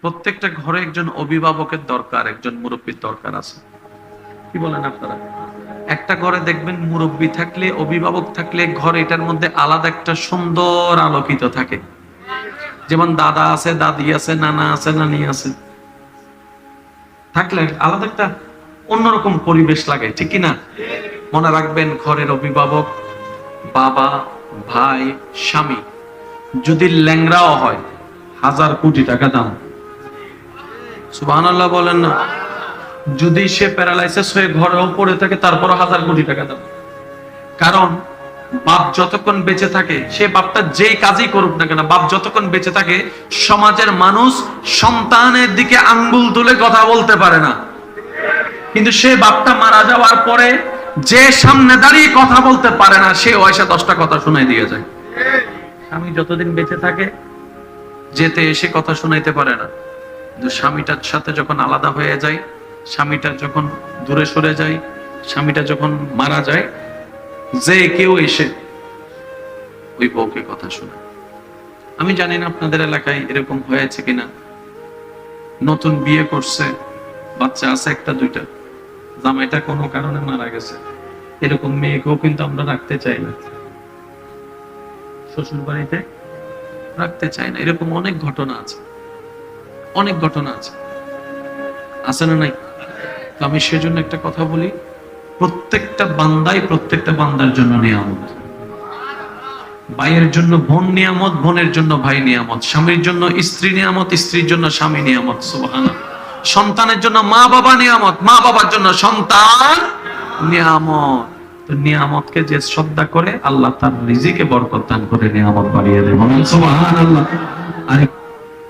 প্রত্যেকটা ঘরে একজন অভিভাবকের দরকার, একজন মুরব্বীর দরকার আছে। কি বলেন আপনারা? একটা ঘরে দেখবেন মুরব্বী থাকলে, অভিভাবক থাকলে ঘর এটার মধ্যে আলাদা একটা সুন্দর আলোকিত থাকে। যেমন দাদা আছে, দাদি আছে, নানা আছে, নানি আছে, থাকলে আলাদা একটা অন্যরকম পরিবেশ লাগে, ঠিক কি না? মনে রাখবেন, ঘরের অভিভাবক বাবা, ভাই, স্বামী যদি ল্যাংড়াও হয়, 1000 কোটি টাকা দাম। সুবহানাল্লাহ বলেন না? যদি সে প্যারালাইসিস হয়ে ঘরেও পড়ে থাকে, তারপর 1000 কোটি টাকা দাম। কারণ বাপ যতক্ষণ বেঁচে থাকে, সে বাপটা যেই কাজই করুক না কেন, বাপ যতক্ষণ বেঁচে থাকে, সমাজের মানুষ সন্তানের দিকে আঙ্গুল তুলে কথা বলতে পারে না। কিন্তু সে বাপটা মারা যাওয়ার পরে যে সামনে দাঁড়িয়ে কথা বলতে পারে না, সে ওইসা 10টা কথা শোনাই দিয়ে যায়। স্বামী যতদিন বেঁচে থাকে যেতে এসে কথা শোনাইতে পারে না, কিন্তু স্বামীটার সাথে যখন আলাদা হয়ে যায়, স্বামীটা যখন দূরে সরে যায়, স্বামীটা যখন মারা যায়, যে কেউ এসে ওই বউকে কথা শোনায়। আমি জানি না আপনাদের এলাকায় এরকম হয়েছে কিনা। নতুন বিয়ে করছে, বাচ্চা আছে একটা দুইটা, জামাইটা কোনো কারণে মারা গেছে, এরকম মেয়েকেও কিন্তু আমরা রাখতে চাই না, শ্বশুর বাড়িতে রাখতে চাই না। এরকম অনেক ঘটনা আছে, অনেক ঘটনা আছে, আছে না নাই? তো আমি সেজন্য একটা কথা বলি, প্রত্যেকটা বান্দাই প্রত্যেকটা বান্দার জন্য নিয়ামত। ভাইয়ের জন্য বোন নিয়ামত, বোনের জন্য ভাই নিয়ামত, স্বামীর জন্য স্ত্রী নিয়ামত, স্ত্রীর জন্য স্বামী নিয়ামত। সুবহানাল্লাহ। সন্তানের জন্য মা বাবা নিয়ামত, মা বাবার জন্য সন্তান নিয়ামত। তো নিয়ামতকে যে শ্রদ্ধা করে, আল্লাহ তার রিজিকে বরকত দান করে নিয়ামত বাড়িয়ে দেয়। সুবহানাল্লাহ। আর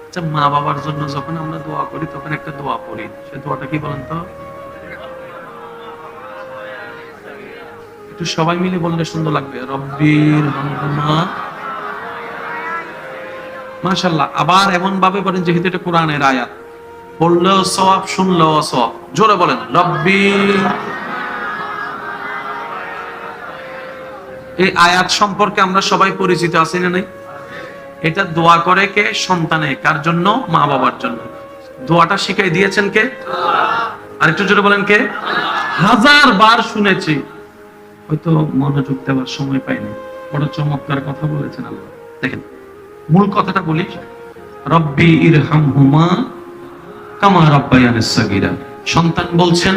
আচ্ছা, মা বাবার জন্য যখন আমরা দোয়া করি, তখন একটা দোয়া পড়ি, সে দোয়াটা কি বলেন তো? একটু সবাই মিলে বললে সুন্দর লাগবে। রব্বির হামহুমা। মাশাআল্লাহ। আবার এমন ভাবে বলেন যেহেতু এটা কোরআনের আয়াত, পড়লেও সওয়াব, শুনলেও সওয়াব। জোরে বলেন, রব্বি। এই আয়াত সম্পর্কে আমরা সবাই পরিচিত আছি না নাই? এটা দোয়া করে কে? সন্তানে। কার জন্য? মা বাবার জন্য। দোয়াটা শিখাই দিয়েছেন কে? আরেকটু জোরে বলেন, কে? 1000 বার শুনেছি, হয়তো মনোযোগ দেওয়ার সময় পাইনি। বড় চমৎকার কথা বলেছেন আল্লাহ। দেখেন, মূল কথাটা বলি, রব্বি ইরহামহুমা কামা রাব্বায়ানিস সাগীরা। সন্তান বলছেন,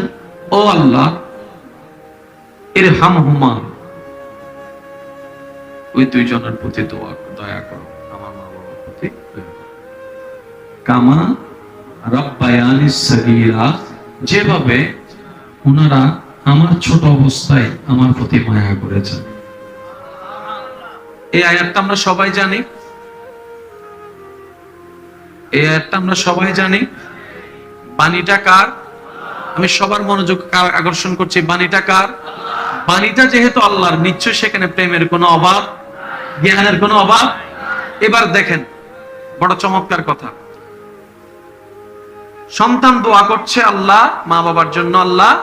ও আল্লাহ, ইরহামহুমা, ওই দুইজনের প্রতি দয়া করো, আমার মা বাবার প্রতি দয়া করো। কামা রাব্বায়ানিস সাগীরা, যেভাবে ওনারা আমার ছোট অবস্থায় আমার প্রতি মায়া করেছেন। এই আয়াতটা আমরা সবাই জানি, এই আয়াতটা আমরা সবাই জানি। বাণীটা কার? আমি সবার মনোযোগ আকর্ষণ করছি। বাণীটা কার? বাণীটা যেহেতু আল্লাহর, নিশ্চয় সেখানে প্রেমের কোনো অভাব, জ্ঞানের কোনো অভাব। এবার দেখেন, বড় চমৎকার কথা। সন্তান দোয়া করছে আল্লাহ, মা বাবার জন্য, আল্লাহ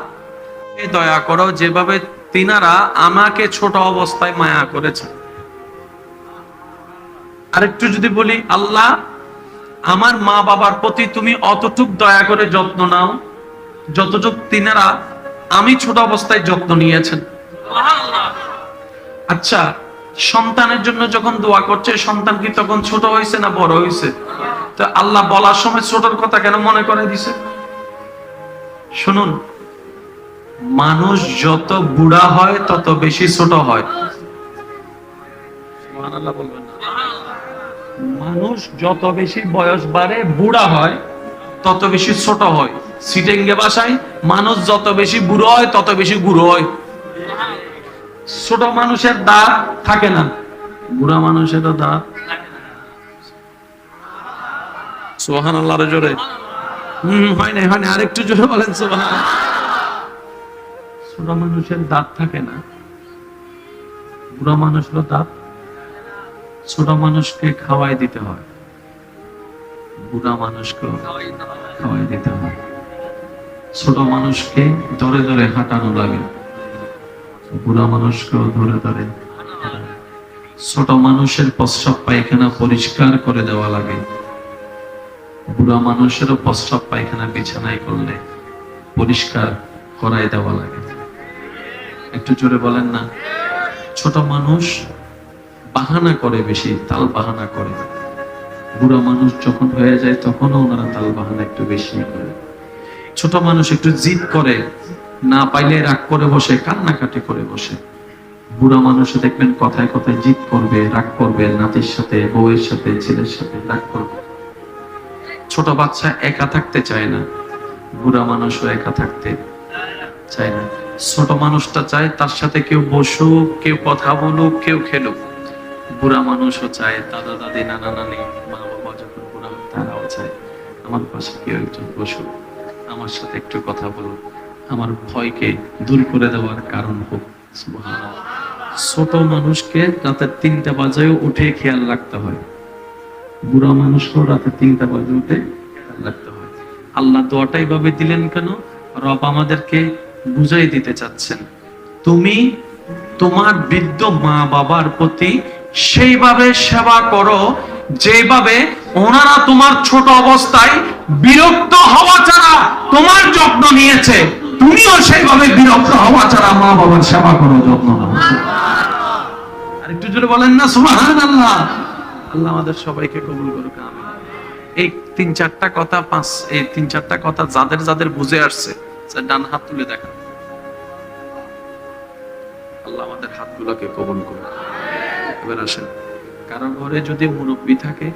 দয়া করো যেভাবে তিনারা আমাকে ছোট অবস্থায় মায়া করেছে। আরেকটু যদি বলি, আল্লাহ আমার মা বাবার প্রতি তুমি অতটুক দয়া করে যত্ন নাও যতটুক তিনারা আমি ছোট অবস্থায় যত্ন নিয়েছেন। আচ্ছা, সন্তানের জন্য যখন দোয়া করছে, সন্তান কি তখন ছোট হয়েছে না বড় হয়েছে? তো আল্লাহ বলার সময় ছোটর কথা কেন মনে করে দিছে? শুনুন, মানুষ যত বুড়া হয় তত বেশি ছোট হয়। সুবহানাল্লাহ বলবেন না? মানুষ যত বেশি বয়স বাড়ে, বুড়া হয়, তত বেশি ছোট হয়। সিটেঙ্গে ভাষায়, মানুষ যত বেশি বুড়ো হয় তত বেশি বুড়ো হয়। ছোট মানুষের দাঁত থাকে না, বুড়া মানুষেরও দাঁত। সুবহানাল্লাহ জোরে। হয় না, হয় না, আরেকটু জোরে বলেন সুবহানাল্লাহ। ছোট মানুষের দাঁত থাকে না, বুড়া মানুষেরও দাঁত। ছোট মানুষকে খাওয়াই দিতে হয়, বুড়া মানুষকে খাওয়াই দিতে হয়। ছোট মানুষকে ধরে ধরে হাঁটানো লাগে, বুড়া মানুষকেও ধরে ধরে। ছোট মানুষের প্রস্রাব পায়খানা পরিষ্কার করে দেওয়া লাগে, বুড়া মানুষেরও প্রস্রাব পায়খানা বিছানায় করলে পরিষ্কার করাই দেওয়া লাগে। একটু জোরে বলেন না। ছোট মানুষ বাহানা করে, বেশি তাল বাহানা করে। বুড়া মানুষ যখন হয়ে যায় তখনও ওনারা তাল বাহানা একটু বেশি করে। ছোট মানুষ একটু জিদ করে, না পাইলে রাগ করে বসে, কান্নাকাটি করে বসে। বুড়া মানুষ দেখবেন কথায় কথায় জিদ করবে, রাগ করবে, নাতির সাথে, বউয়ের সাথে, ছেলের সাথে রাগ করবে। ছোট বাচ্চা একা থাকতে চায় না, বুড়া মানুষও একা থাকতে চায় না। ছোট মানুষটা চায় তার সাথে কেউ বসুক, কেউ কথা বলুক, কেউ খেলুক। বুড়া মানুষও চায়, দাদা দাদি, নানা নানি, মা বাবা যখন বুড়া হয় তারাও চায় আমার পাশে কেউ একজন বসুক, আমার সাথে একটু কথা বলুক, আমার ভয়কে দূর করে দেওয়ার কারণ হোক। সুবহানাল্লাহ। ছোট মানুষকে রাতে 3টা বাজেও উঠে খেয়াল রাখতে হয়, বুড়া মানুষকেও রাতে 3টা বাজে উঠে খেয়াল রাখতে হয়। আল্লাহ দোয়াটা এইভাবে দিলেন কেন? রব আমাদেরকে বুঝাই দিতে চাচ্ছেন, তুমি তোমার বৃদ্ধ মা বাবার প্রতি সেইভাবে সেবা করো যেভাবে ওনারা তোমার ছোট অবস্থায় বিরক্ত হওয়া ছাড়া তোমার যত্ন নিয়েছে, তুমিও সেইভাবে বিরক্ত হওয়া ছাড়া মা বাবার সেবা করো, যত্ন নাও। আর একটু জোরে বলেন না সুবহানাল্লাহ। আল্লাহ আমাদের সবাইকে কবুল করুক, আমিন। এই 3-4টা কথা, এই 3-4টা কথা যাদের যাদের বুঝে আসছে, ডান হাত তুলে দেখা। আল্লাহ আমাদের হাতগুলোকে কবুল করুন। এবার আসেন, কারো ঘরে যদি মুরব্বী থাকে,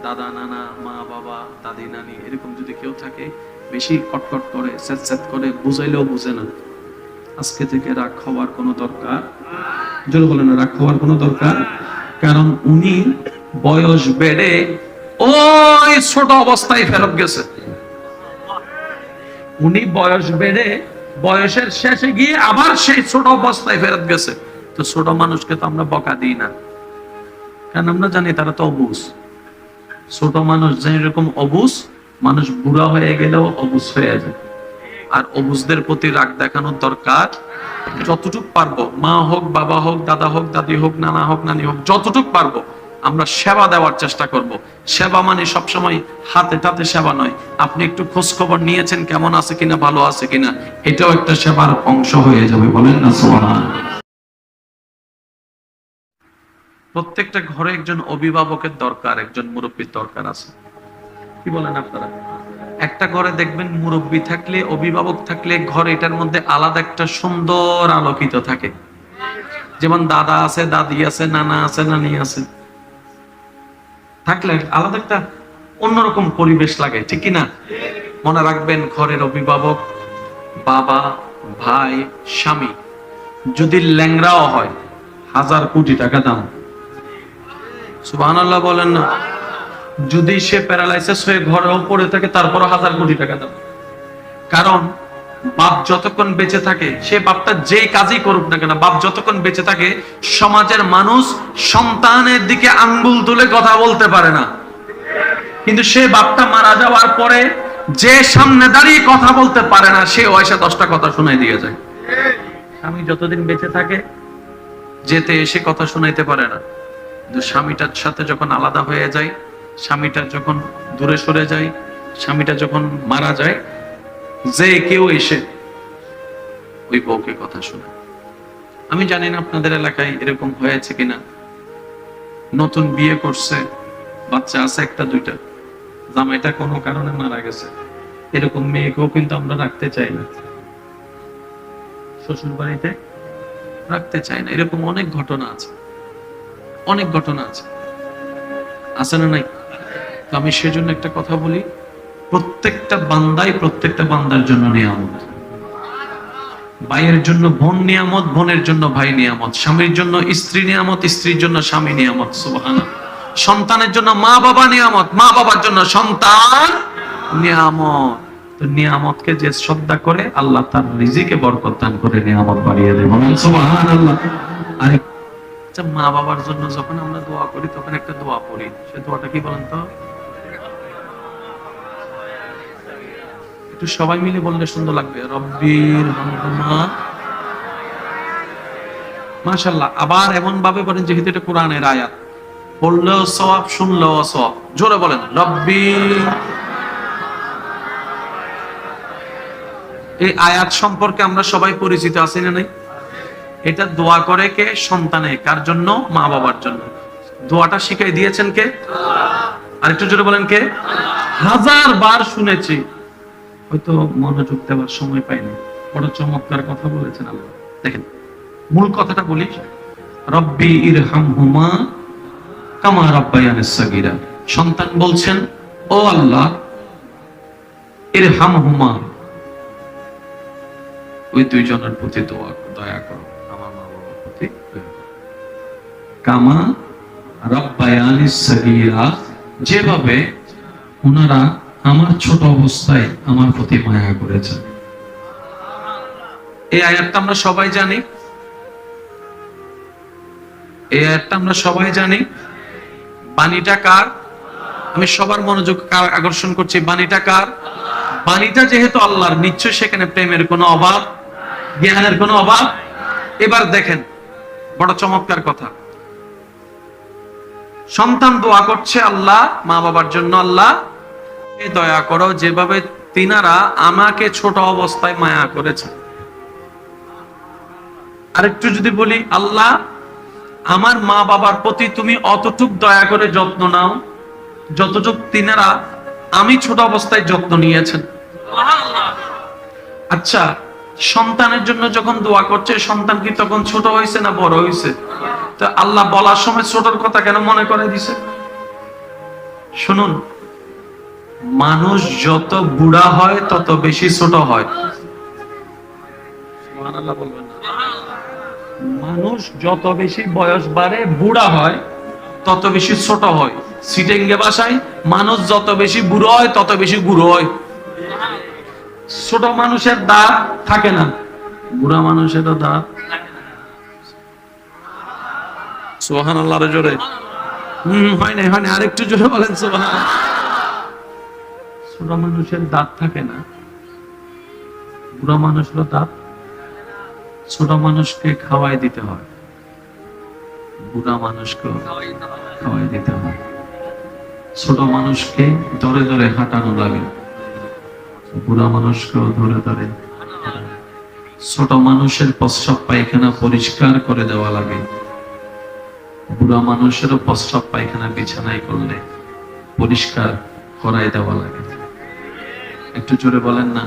দাদা নানা, মা বাবা, দাদি নানি, এরকম যদি কেউ থাকে, বেশি কটকট করে, স্যাঁত করে, বুঝাইলেও বুঝে না, আজকে থেকে রাগ হওয়ার কোনো দরকার, জোরে বলেন না, রাগ হওয়ার কোনো দরকার। কারণ উনি বয়স বেড়ে ওই ছোট অবস্থায় ফেরত গেছে। উনি বয়স বেড়ে বয়সের শেষে গিয়ে আবার সেই ছোট অবস্থায় ফেরত গেছে। তো ছোট মানুষকে তো আমরা বকা দিই না, কারণ আমরা জানি তারা তো অবুঝ। ছোট মানুষ যেরকম অবুঝ, মানুষ বুড়া হয়ে গেলেও অবুঝ হয়ে যায়। আর অবুঝদের প্রতি রাগ দেখানোর দরকার, যতটুকু পারবো, মা হোক, বাবা হোক, দাদা হোক, দাদি হোক, নানা হোক, নানি হোক, যতটুকু পারবো আমরা সেবা দেওয়ার চেষ্টা করব। সেবা মানে সবসময় হাতে টাতে সেবা নয়। আপনি একটু খোঁজ খবর নিয়েছেন কেমন আছে কিনা, ভালো আছে কিনা, এটাও একটা সেবার অংশ হয়ে যাবে। বলেন না সুবহানাল্লাহ। প্রত্যেকটা ঘরে একজন অভিভাবকের দরকার, একজন মুরব্বীর দরকার আছে। কি বলেন আপনারা? একটা ঘরে দেখবেন মুরব্বী থাকলে, অভিভাবক থাকলে, ঘর এটার মধ্যে আলাদা একটা সুন্দর আলোকিত থাকে। যেমন দাদা আছে, দাদি আছে, নানা আছে, নানি আছে, থাকলে আলাদা একটা অন্যরকম পরিবেশ লাগে, ঠিক কি না? মনে রাখবেন, ঘরের অভিভাবক, বাবা, ভাই, স্বামী যদি ল্যাংড়াও হয়, 1000 কোটি টাকা দাম। সুবহানাল্লাহ বলেন না। যদি সে প্যারালাইসিস হয়ে ঘরেও পড়ে থাকে, তারপর 1000 কোটি টাকা দাম। কারণ বাপ যতক্ষণ বেঁচে থাকে, সে বাপটা যেই কাজই করুক না কেন, বাপ যতক্ষণ বেঁচে থাকে, সমাজের মানুষ সন্তানের দিকে আঙ্গুল তুলে কথা বলতে পারে না। কিন্তু সে বাপটা মারা যাওয়ার পরে যে সামনে দাঁড়িয়ে কথা বলতে পারে না, সে ওয়াইসা 10টা কথা শোনাই দিয়ে যায়। স্বামী যতদিন বেঁচে থাকে, যেতে এসে কথা শোনাইতে পারে না। কিন্তু স্বামীটার সাথে যখন আলাদা হয়ে যায়, স্বামীটা যখন দূরে সরে যায়, স্বামীটা যখন মারা যায়, যে কেউ এসে ওই বউকে কথা শোনায়। আমি জানি না আপনাদের এলাকায় এরকম হয়েছে কিনা। নতুন বিয়ে করছে, বাচ্চা আছে 1-2টা, জামাইটা কোনো কারণে মারা গেছে, এরকম মেয়েকেও কিন্তু আমরা রাখতে চাই না, শ্বশুর বাড়িতে রাখতে চাই না। এরকম অনেক ঘটনা আছে, অনেক ঘটনা আছে, আছে না নাই? তো আমি সেজন্য একটা কথা বলি, প্রত্যেকটা বান্দাই প্রত্যেকটা বান্দার জন্য নিয়ামত। ভাইয়ের জন্য বোন নিয়ামত, বোনের জন্য ভাই নিয়ামত, স্বামীর জন্য স্ত্রী নিয়ামত, স্ত্রীর জন্য স্বামী নিয়ামত। সুবহানাল্লাহ। সন্তানের জন্য মা বাবা নিয়ামত, মা বাবার জন্য সন্তান নিয়ামত। তো নিয়ামতকে যে শ্রদ্ধা করে, আল্লাহ তার রিজিকে বরকত দান করে নিয়ামত বাড়িয়ে দেয়। বলেন সুবহানাল্লাহ। আর আচ্ছা, মা বাবার জন্য যখন আমরা দোয়া করি, তখন একটা দোয়া পড়ি, সে দোয়াটা কি বলেন তো? একটু সবাই মিলে বললে সুন্দর লাগবে, রব্বির হামহুমা। মাশাআল্লাহ। আবার এমন ভাবে বলেন যেহেতু এটা কোরআনের আয়াত, পড়লেও সওয়াব, শুনলেও সওয়াব। জোরে বলেন, রব্বির এই আয়াত সম্পর্কে আমরা সবাই পরিচিত আছি না নাই? এটা দোয়া করে কে? সন্তানে। কার জন্য? মা বাবার জন্য। দোয়াটা শিখাই দিয়েছেন কে? আরেকটু জোরে বলেন কে? হাজার বার শুনেছি, হয়তো মনোযোগ দেওয়ার সময় পাইনি। বড় চমৎকার কথা বলেছেন আল্লাহ। দেখেন মূল কথাটা বলি, রব্বি ইরহামহুমা কামা রাব্বায়ানিস সাগীরা। সন্তান বলছেন, ও আল্লাহ ইরহামহুমা, ওই দুইজনের প্রতি দয়া করো, আমার মা বাবার প্রতি দয়া করো। কামা রাব্বায়ানিস সাগীরা, যেভাবে ওনারা আমার ছোট অবস্থায় আমার প্রতি মায়া করেছেন। এই আয়াতটা আমরা সবাই জানি, এই আয়াতটা আমরা সবাই জানি। বাণীটা কার? আমি সবার মনোযোগ আকর্ষণ করছি, বাণীটা কার? বাণীটা যেহেতু আল্লাহর, নিশ্চয় সেখানে প্রেমের কোনো অভাব, জ্ঞানের কোনো অভাব। এবার দেখেন বড় চমৎকার কথা, সন্তান দোয়া করছে আল্লাহ মা বাবার জন্য, আল্লাহ দয়া করো যেভাবে তিনারা আমাকে ছোট অবস্থায় মায়া করেছে। আরেকটু যদি বলি, আল্লাহ আমার মা বাবার প্রতি তুমি অতটুক দয়া করে যত্ন নাও যতটুক তিনারা আমি ছোট অবস্থায় যত্ন নিয়েছেন। আচ্ছা, সন্তানের জন্য যখন দোয়া করছে, সন্তান কি তখন ছোট হয়েছে না বড় হয়েছে? তো আল্লাহ বলার সময় ছোটর কথা কেন মনে করে দিছে? শুনুন, মানুষ যত বুড়া হয় তত বেশি ছোট হয়। সুবহানাল্লাহ বলবেন না? মানুষ যত বেশি বয়স বাড়ে, বুড়া হয়, তত বেশি ছোট হয়। সিটেঙ্গে ভাষায়, মানুষ যত বেশি বুড়ো হয় তত বেশি বুড়ো হয়। ছোট মানুষের দাঁত থাকে না, বুড়া মানুষেরও দাঁত। সুবহানাল্লাহ জোরে। হয় না, হয় না, আরেকটু জোরে বলেন সুবহানাল্লাহ। ছোট মানুষের দাঁত থাকে না, বুড়া মানুষেরও দাঁত। ছোট মানুষকে খাওয়াই দিতে হয়, বুড়া মানুষকে খাওয়াই দিতে হয়। ছোট মানুষকে ধরে ধরে হাঁটানো লাগে, বুড়া মানুষকেও ধরে ধরে। ছোট মানুষের প্রস্রাব পায়খানা পরিষ্কার করে দেওয়া লাগে, বুড়া মানুষেরও প্রস্রাব পায়খানা বিছানায় করলে পরিষ্কার করাই দেওয়া লাগে। একটু জোরে বলেন না?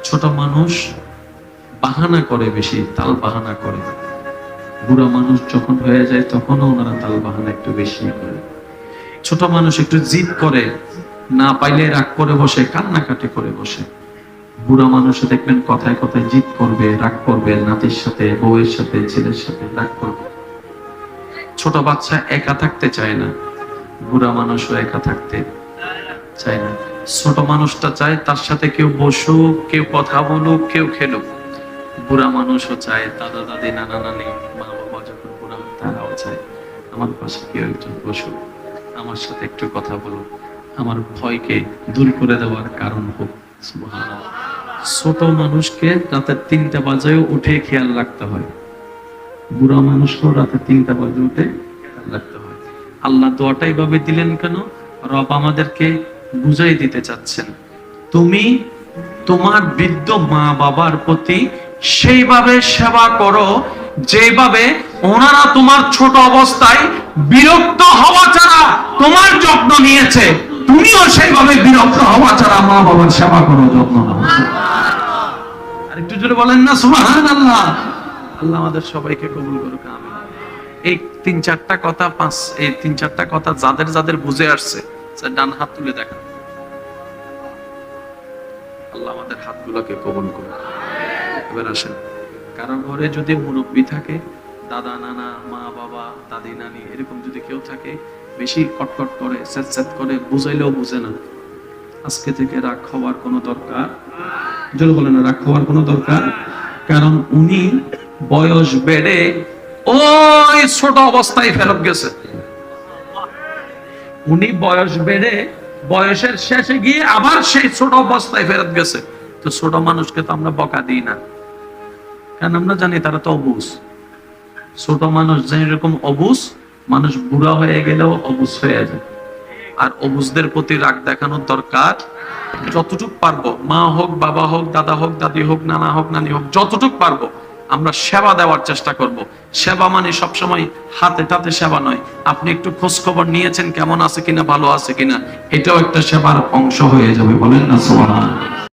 ছোট মানুষ বাহানা করে, বেশি তাল বাহানা করে। বুড়া মানুষ যখন হয়ে যায় তখনও ওনারা তাল বাহানা একটু বেশি করে। ছোট মানুষ একটু জিদ করে, না পাইলে রাগ করে বসে, কান্নাকাটি করে বসে। বুড়া মানুষ দেখবেন কথায় কথায় জিদ করবে, রাগ করবে, নাতির সাথে, বউয়ের সাথে, ছেলের সাথে রাগ করবে। ছোট বাচ্চা একা থাকতে চায় না, বুড়া মানুষও একা থাকতে চায় না। ছোট মানুষটা চায় তার সাথে কেউ বসুক, কেউ কথা বলুক, কেউ খেলুক। বুড়া মানুষও চায়, দাদা দাদি, নানা নানি, মা বাবা যখন বুড়া হয় তারাও চায় আমার পাশে কেউ একজন বসুক, আমার সাথে একটু কথা বলুক, আমার ভয়কে দূর করে দেওয়ার কারণ হোক। সুবহানাল্লাহ। ছোট মানুষকে রাতে 3টা বাজেও উঠে খেয়াল রাখতে হয়, বুড়া মানুষকেও রাতে 3টা বাজে উঠে খেয়াল রাখতে হয়। আল্লাহ দোয়াটা এইভাবে দিলেন কেন? রব আমাদেরকে বুঝাই দিতে চাচ্ছেন, তুমি তোমার বৃদ্ধ মা বাবার প্রতি সেইভাবে সেবা করো যেভাবে ওনারা তোমার ছোট অবস্থায় বিরক্ত হওয়া ছাড়া তোমার যত্ন নিয়েছে, তুমিও সেইভাবে বিরক্ত হওয়া ছাড়া মা বাবার সেবা করো, যত্ন নাও। আর একটু জোরে বলেন না সুবহানাল্লাহ। আল্লাহ আমাদের সবাইকে কবুল করুক, আমিন। এই 3-4টা কথা, এই 3-4টা কথা যাদের যাদের বুঝে আসছে, ডান হাত তুলে দেখা। আল্লাহ আমাদের হাতগুলোকে কবুল করুক। এবার আসেন, কারো ঘরে যদি মুরব্বী থাকে, দাদা নানা, মা বাবা, দাদি নানি, এরকম যদি কেউ থাকে, বেশি কটকট করে, স্যাঁত করে, বুঝাইলেও বুঝে না, আজকে থেকে রাগ হওয়ার কোনো দরকার, জোরে বলেন না, রাগ হওয়ার কোনো দরকার। কারণ উনি বয়স বেড়ে ওই ছোট অবস্থায় ফেরত গেছে। উনি বয়স বেড়ে বয়সের শেষে গিয়ে আবার সেই ছোট অবস্থায় ফেরত গেছে। তো ছোট মানুষকে তো আমরা বকা দিই না, কারণ আমরা জানি তারা তো অবুঝ। ছোট মানুষ যেরকম অবুঝ, মানুষ বুড়া হয়ে গেলেও অবুঝ হয়ে যায়। আর অবুঝদের প্রতি রাগ দেখানোর দরকার যতটুকু পারবো, মা হোক, বাবা হোক, দাদা হোক, দাদি হোক, নানা হোক, নানি হোক, যতটুকু পারবো আমরা সেবা দেওয়ার চেষ্টা করব। সেবা মানে সবসময় হাতে টাতে সেবা নয়, আপনি একটু খোঁজ খবর নিয়েছেন কেমন আছে কিনা, ভালো আছে কিনা, এটাও একটা সেবার অংশ হয়ে যাবে। বলেন না সুবহানাল্লাহ।